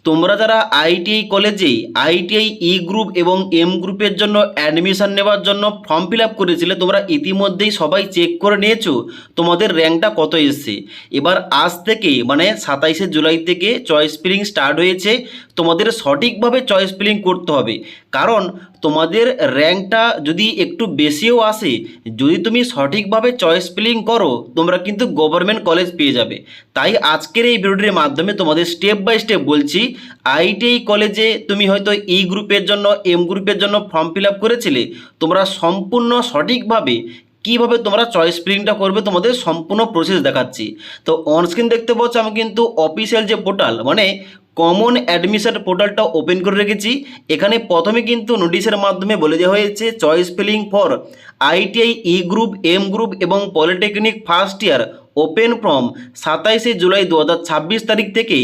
তোমরা যারা আইটিআই কলেজে আইটিআই ই গ্রুপ এবং এম গ্রুপের জন্য অ্যাডমিশন নেওয়ার জন্য ফর্ম ফিল আপ করেছিলে, তোমরা ইতিমধ্যেই সবাই চেক করে নিয়েছো তোমাদের র্যাঙ্কটা কত এসছে। এবার আজ থেকে মানে 27শে জুলাই থেকে চয়েস ফিলিং স্টার্ট হয়েছে। তোমাদের সঠিকভাবে চয়েস ফিলিং করতে হবে, কারণ তোমাদের র্যাঙ্কটা যদি একটু বেশিও আসে, যদি তুমি সঠিকভাবে চয়েস ফিলিং করো তোমরা কিন্তু গভর্নমেন্ট কলেজ পেয়ে যাবে। তাই আজকের এই ভিডিওটির মাধ্যমে তোমাদের স্টেপ বাই স্টেপ বলছি, আইটিআই কলেজে তুমি হয়তো ই গ্রুপের জন্য এম গ্রুপের জন্য ফর্ম ফিল আপ করেছিলে, তোমরা সম্পূর্ণ সঠিকভাবে কীভাবে তোমরা চয়েস ফিলিংটা করবে তোমাদের সম্পূর্ণ প্রসেস দেখাচ্ছি। তো অনস্ক্রিন দেখতে পাচ্ছ আমি কিন্তু অফিসিয়াল যে পোর্টাল মানে কমন অ্যাডমিশন পোর্টালটা ওপেন করে রেখেছি। এখানে প্রথমে কিন্তু নোটিশের মাধ্যমে বলে দেওয়া হয়েছে choice filling for ITI E group M group এবং polytechnic first year open from 27শে জুলাই 2026 তারিখ থেকে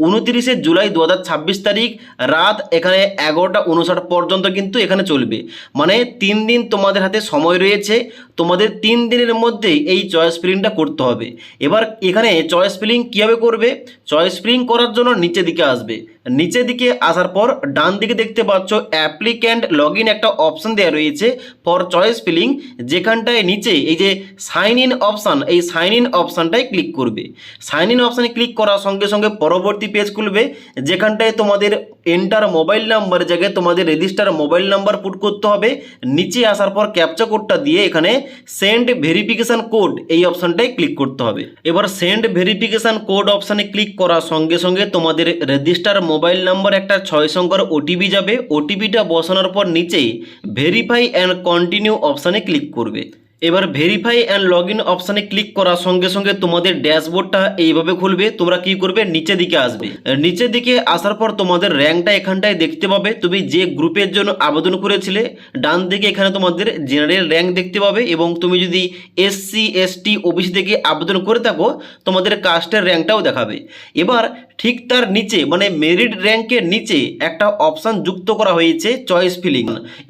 29শে জুলাই 2026 তারিখ রাত এখানে 11:59 পর্যন্ত কিন্তু এখানে চলবে। মানে 3 দিন তোমাদের হাতে সময় রয়েছে, তোমাদের 3 দিনের মধ্যে এই চয়েস ফিলিংটা করতে হবে। এবার এখানে চয়েস ফিলিং কীভাবে করবে, চয়েস ফিলিং করার জন্য নিচের দিকে আসবে। নিচের দিকে আসার পর ডান দিকে দেখতে পাচ্ছ অ্যাপ্লিক্যান্ট লগ ইন একটা অপশান দেওয়া রয়েছে ফর চয়েস ফিলিং, যেখানটায় নিচে এই যে সাইন ইন অপশান, এই সাইন ইন অপশানটায় ক্লিক করবে। সাইন ইন অপশানে ক্লিক করার সঙ্গে সঙ্গে পরবর্তী পেজ খুলবে, যেখানটায় তোমাদের এন্টার মোবাইল নাম্বার জায়গায় তোমাদের রেজিস্টার মোবাইল নাম্বার পুট করতে হবে। নিচে আসার পর ক্যাপচা কোডটা দিয়ে এখানে সেন্ড ভেরিফিকেশান কোড এই অপশানটায় ক্লিক করতে হবে। এবার সেন্ড ভেরিফিকেশান কোড অপশানে ক্লিক করার সঙ্গে সঙ্গে তোমাদের রেজিস্টার মোবাইল নাম্বার একটা 6 সংখ্যার ওটিপি যাবে। ওটিপিটা বসানোর পর নিচে ভেরিফাই অ্যান্ড কন্টিনিউ অপশানে ক্লিক করবে। এবার ভেরিফাই অ্যান্ড লগ ইন অপশানে ক্লিক করার সঙ্গে সঙ্গে তোমাদের ড্যাশবোর্ডটা এইভাবে খুলবে। তোমরা কি করবে, নিচের দিকে আসবে। নিচের দিকে আসার পর তোমাদের র্যাঙ্কটা এখানটায় দেখতে পাবে, তুমি যে গ্রুপের জন্য আবেদন করেছিলে। ডান দিকে এখানে তোমাদের জেনারেল র্যাঙ্ক দেখতে পাবে, এবং তুমি যদি এসসি এসটি ওবিসি থেকে আবেদন করে থাকো তোমাদের কাস্টের র্যাঙ্কটাও দেখাবে। এবার ঠিক তার নিচে মানে মেরিট র্যাঙ্কের নিচে একটা অপশান যুক্ত করা হয়েছে চয়েস ফিলিং।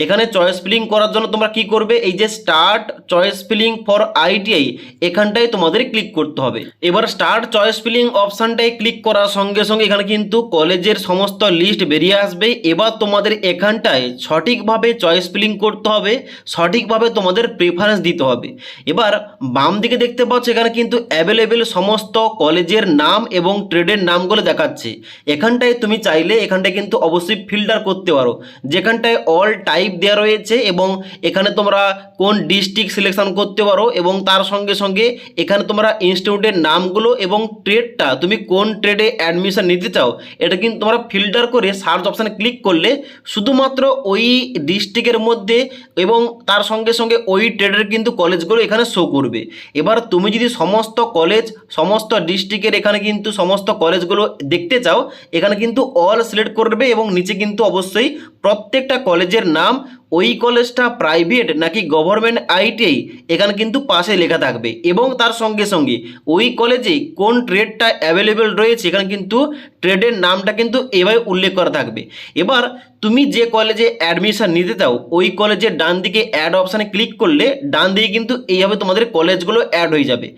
এখানে চয়েস ফিলিং করার জন্য তোমরা কি করবে, এই যে start choice filling for ITI এখানটায় তোমাদের ক্লিক করতে হবে। এবার স্টার্ট চয়েস ফিলিং অপশানটায় ক্লিক করার সঙ্গে সঙ্গে এখানে কিন্তু কলেজের সমস্ত লিস্ট বেরিয়ে আসবে। এবার তোমাদের এখানটায় সঠিকভাবে চয়েস ফিলিং করতে হবে, সঠিকভাবে তোমাদের প্রেফারেন্স দিতে হবে। এবার বাম দিকে দেখতে পাচ্ছ এখানে কিন্তু অ্যাভেলেবেল সমস্ত কলেজের নাম এবং ট্রেডের নামগুলো দেখাচ্ছে। এখানটায় তুমি চাইলে এখানটায় কিন্তু অবশ্যই ফিল্টার করতে পারো, যেখানটায় অল টাইপ দেওয়া রয়েছে, এবং এখানে তোমরা কোন ডিস্ট্রিক্ট সিলেকশন করতে পারো, এবং তার সঙ্গে সঙ্গে এখানে তোমরা ইনস্টিটিউটের নামগুলো এবং ট্রেডটা তুমি কোন ট্রেডে অ্যাডমিশন নিতে চাও এটা কিন্তু তোমরা ফিল্টার করে সার্চ অপশানে ক্লিক করলে শুধুমাত্র ওই ডিস্ট্রিক্টের মধ্যে এবং তার সঙ্গে সঙ্গে ওই ট্রেডের কিন্তু কলেজগুলো এখানে শো করবে। এবার তুমি যদি সমস্ত কলেজ সমস্ত ডিস্ট্রিক্টের এখানে কিন্তু সমস্ত কলেজগুলো দেখতে চাও, এখানে কিন্তু অল সিলেক্ট করবে, এবং নিচে কিন্তু অবশ্যই প্রত্যেকটা কলেজের নাম, ওই কলেজটা প্রাইভেট নাকি গভর্নমেন্ট আইটিআই এখানে কিন্তু পাশে লেখা থাকবে, এবং তার সঙ্গে সঙ্গে ওই কলেজে কোন ট্রেডটা অ্যাভেলেবেল রয়েছে এখানে কিন্তু ট্রেডের নামটা কিন্তু এভাবে উল্লেখ করা থাকবে। এবার তুমি যে কলেজে অ্যাডমিশন নিতে চাও ওই কলেজের ডান দিকে অ্যাড অপশানে ক্লিক করলে ডান দিকে কিন্তু এইভাবে তোমাদের কলেজগুলো অ্যাড হয়ে যাবে।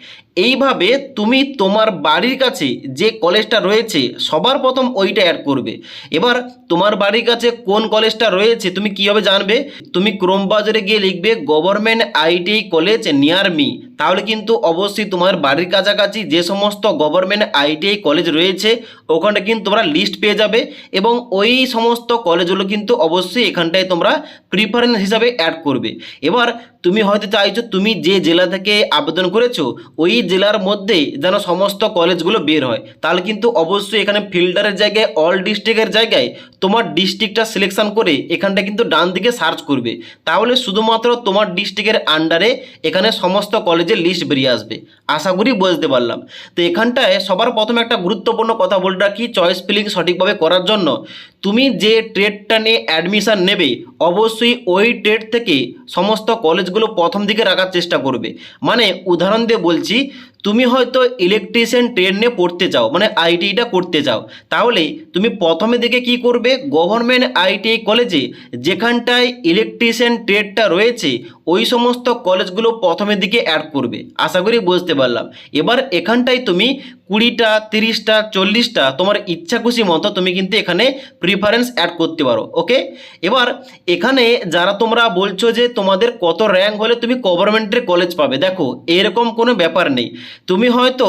এইভাবে তুমি তোমার বাড়ির কাছে যে কলেজটা রয়েছে সবার প্রথম ওইটা অ্যাড করবে। এবার তোমার বাড়ির কাছে কোন কলেজটা রয়েছে তুমি কীভাবে জানবে, তুমি ক্রোম ব্রাউজারে গিয়ে লিখবে government ITI college near me, তাহলে কিন্তু অবশ্যই তোমার বাড়ির কাছাকাছি যে সমস্ত গভর্নমেন্ট আইটিআই কলেজ রয়েছে ওখানে কিন্তু তোমরা লিস্ট পেয়ে যাবে, এবং ওই সমস্ত কলেজগুলো কিন্তু অবশ্যই এখানটায় তোমরা প্রিফারেন্স হিসাবে অ্যাড করবে। এবার তুমি হয়তো চাইছো তুমি যে জেলা থেকে আবেদন করেছো ওই জেলার মধ্যে যেন সমস্ত কলেজগুলো বের হয়, তাহলে কিন্তু অবশ্যই এখানে ফিল্টারের জায়গায় অল ডিস্ট্রিক্টের জায়গায় তোমার ডিস্ট্রিক্টটা সিলেকশন করে এখানটা কিন্তু ডান দিকে সার্চ করবে, তাহলে শুধুমাত্র তোমার ডিস্ট্রিক্টের আন্ডারে এখানে সমস্ত কলেজের লিস্ট বেরিয়ে আসবে। আশা করি বুঝতে পারলাম। তো এখানটায় সবার প্রথমে একটা গুরুত্বপূর্ণ কথা বলে রাখি, চয়েস ফিলিং সঠিকভাবে করার জন্য তুমি যে ট্রেডটা নিয়ে অ্যাডমিশন নেবে অবশ্যই ওই ট্রেড থেকে সমস্ত কলেজগুলো প্রথম দিকে রাখার চেষ্টা করবে। মানে উদাহরণ দিয়ে বলছি, তুমি হয়তো ইলেকট্রিশিয়ান ট্রেড নিয়ে পড়তে চাও মানে আইটিআইটা করতে চাও, তাহলে তুমি প্রথমে দিকে কি করবে, গভর্নমেন্ট আইটিআই কলেজে যেখানটায় ইলেকট্রিশিয়ান ট্রেডটা রয়েছে ওই সমস্ত কলেজগুলো প্রথমের দিকে অ্যাড করবে। আশা করি বুঝতে পারলাম। এবার এখানটায় তুমি 20টা 30টা 40টা তোমার ইচ্ছা খুশি মতো তুমি কিন্তু এখানে প্রিফারেন্স অ্যাড করতে পারো। ওকে, এবার এখানে যারা তোমরা বলছো যে তোমাদের কত র্যাঙ্ক হলে তুমি গভর্নমেন্টের কলেজ পাবে, দেখো এরকম কোনো ব্যাপার নেই। তুমি হয়তো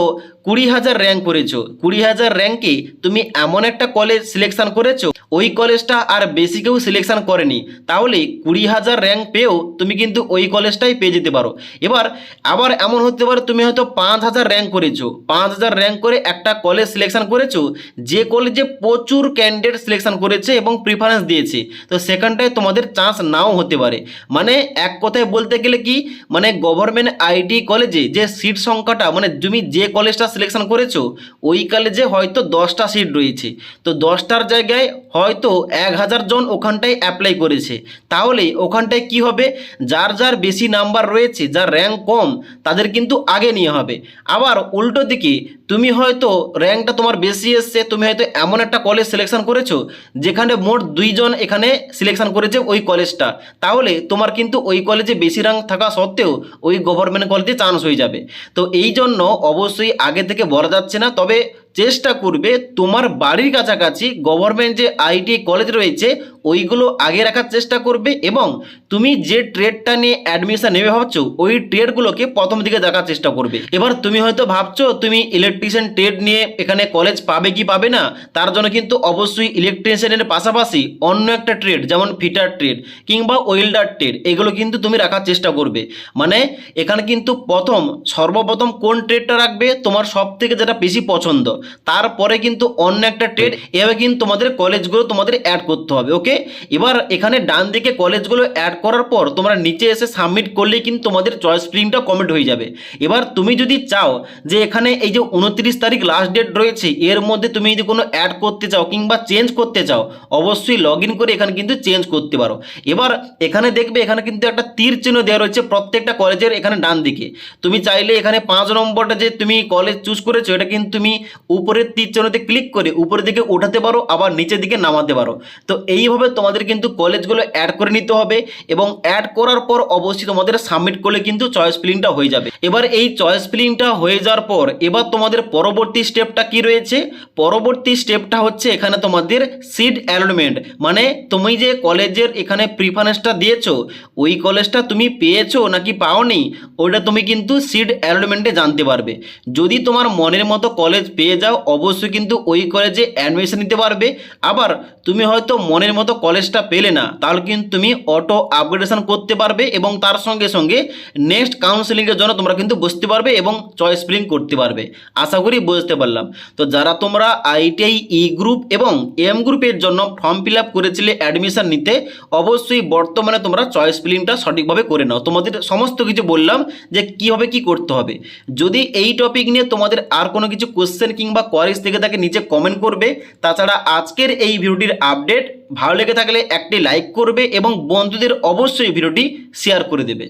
20,000 র্যাঙ্ক করেছো, 20,000 র্যাঙ্কে তুমি এমন একটা কলেজ সিলেকশন করেছো, ওই কলেজটা আর বেশি কেউ সিলেকশন করেনি, তাহলে 20,000 র্যাঙ্ক পেয়েও তুমি কিন্তু ওই কলেজটাই পেয়ে যেতে পারো। এবার আবার এমন হতে পারে তুমি হয়তো 5,000 র্যাঙ্ক করেছো, 5,000 র্যাঙ্ক করে একটা কলেজ সিলেকশন করেছো, যে কলেজে প্রচুর ক্যান্ডিডেট সিলেকশন করেছে এবং প্রিফারেন্স দিয়েছে, তো সেখানটায় তোমাদের চান্স নাও হতে পারে। মানে এক কথায় বলতে গেলে কি, মানে গভর্নমেন্ট আইটি কলেজে যে সিট সংখ্যাটা, মানে তুমি যে কলেজটা সিলেকশন করেছো ওই কলেজে হয়তো 10টা সিট রয়েছে, তো 10টার জায়গায় হয়তো 1,000 জন ওখানটায় অ্যাপ্লাই করেছে, তাহলে ওখানটায় কি হবে, যার যার বেশি নাম্বার রয়েছে, যার র্যাঙ্ক কম তাদের কিন্তু আগে নিয়ে হবে। আবার উল্টো দিকে তুমি হয়তো র্যাঙ্কটা তোমার বেশি এসছে, তুমি হয়তো এমন একটা কলেজ সিলেকশন করেছো যেখানে মোট 2 জন এখানে সিলেকশন করেছে ওই কলেজটা, তাহলে তোমার কিন্তু ওই কলেজে বেশি র্যাঙ্ক থাকা সত্ত্বেও ওই গভর্নমেন্ট কলেজে চান্স হয়ে যাবে। তো এই জন্য অবশ্যই আগে থেকে বলা যাচ্ছে না, তবে চেষ্টা করবে তোমার বাড়ির কাছাকাছি গভর্নমেন্ট যে আইটি কলেজ রয়েছে ওইগুলো আগে রাখার চেষ্টা করবে, এবং তুমি যে ট্রেডটা নিয়ে অ্যাডমিশন নেবে ভাবছো ওই ট্রেডগুলোকে প্রথম দিকে দেখার চেষ্টা করবে। এবার তুমি হয়তো ভাবছো তুমি ইলেকট্রিশিয়ান ট্রেড নিয়ে এখানে কলেজ পাবে কি পাবে না, তার জন্য কিন্তু অবশ্যই ইলেকট্রিশিয়ানের পাশাপাশি অন্য একটা ট্রেড যেমন ফিটার ট্রেড কিংবা ওয়েল্ডার ট্রেড এগুলো কিন্তু তুমি রাখার চেষ্টা করবে। মানে এখানে কিন্তু সর্বপ্রথম কোন ট্রেডটা রাখবে তোমার সব থেকে যেটা বেশি পছন্দ, তারপরে কিন্তু অন্য একটা ট্রেড, এভাবে কিন্তু তোমাদের কলেজগুলো তোমাদের অ্যাড করতে হবে। ওকে, এবার এখানে ডান দিকে কলেজগুলো অ্যাড করার পর তোমরা নিচে এসে সাবমিট করলেই কিন্তু তোমাদের চয়েস ফিলিংটা কমপ্লিট হয়ে যাবে। এবার তুমি যদি চাও যে এখানে এই যে 29 তারিখ লাস্ট ডেট রয়েছে এর মধ্যে তুমি যদি কোনো অ্যাড করতে চাও কিংবা চেঞ্জ করতে চাও, অবশ্যই লগ ইন করে এখানে কিন্তু চেঞ্জ করতে পারো। এবার এখানে দেখবে এখানে কিন্তু একটা তীর চিহ্ন দেওয়া রয়েছে প্রত্যেকটা কলেজের এখানে ডান দিকে, তুমি চাইলে এখানে 5 নম্বরটা যে তুমি কলেজ চুজ করেছো এটা কিন্তু তুমি উপরের তীর চিহ্নতে ক্লিক করে উপরের দিকে উঠাতে পারো, আবার নিচের দিকে নামাতে পারো। তো এইভাবে তোমাদের কিন্তু কলেজগুলো অ্যাড করে নিতে হবে, এবং অ্যাড করার পর অবশ্যই তোমাদের সাবমিট করলে কিন্তু চয়েস ফিলিংটা হয়ে যাবে। এবার এই চয়েস ফিলিংটা হয়ে যাওয়ার পর এবার তোমাদের পরবর্তী স্টেপটা কি রয়েছে, পরবর্তী স্টেপটা হচ্ছে এখানে তোমাদের সিট অ্যালটমেন্ট, মানে তুমি যে কলেজের এখানে প্রিফারেন্সটা দিয়েছো ওই কলেজটা তুমি পেয়েছো নাকি পাওনি ওটা তুমি কিন্তু সিট অ্যালটমেন্টে জানতে পারবে। যদি তোমার মনের মতো কলেজ পেয়ে যাও অবশ্যই কিন্তু ওই কলেজে অ্যাডমিশন নিতে পারবে। আবার তুমি হয়তো মনের মতো কলেজটা পেলে না, তাহলে কিন্তু তুমি অটো আপগ্রেডেশন করতে পারবে এবং তার সঙ্গে সঙ্গে নেক্সট কাউন্সেলিংয়ের জন্য তোমরা কিন্তু বসতে পারবে এবং চয়েস ফিলিং করতে পারবে। আশা করি বুঝতে পারলাম। তো যারা তোমরা আইটিআই ই গ্রুপ এবং এম গ্রুপের জন্য ফর্ম ফিল আপ করেছিলে অ্যাডমিশন নিতে, অবশ্যই বর্তমানে তোমরা চয়েস ফিলিংটা সঠিকভাবে করে নাও। তোমাদের সমস্ত কিছু বললাম যে কীভাবে কি করতে হবে। যদি এই টপিক নিয়ে তোমাদের আর কোনো কিছু কোশ্চেন কিংবা কোয়ারিজ থেকে থাকে নিচে কমেন্ট করবে। তাছাড়া আজকের এই ভিডিওটির আপডেট ভালো লেগে থাকলে একটি লাইক করবে এবং বন্ধুদের অবশ্যই ভিডিওটি শেয়ার করে দেবে।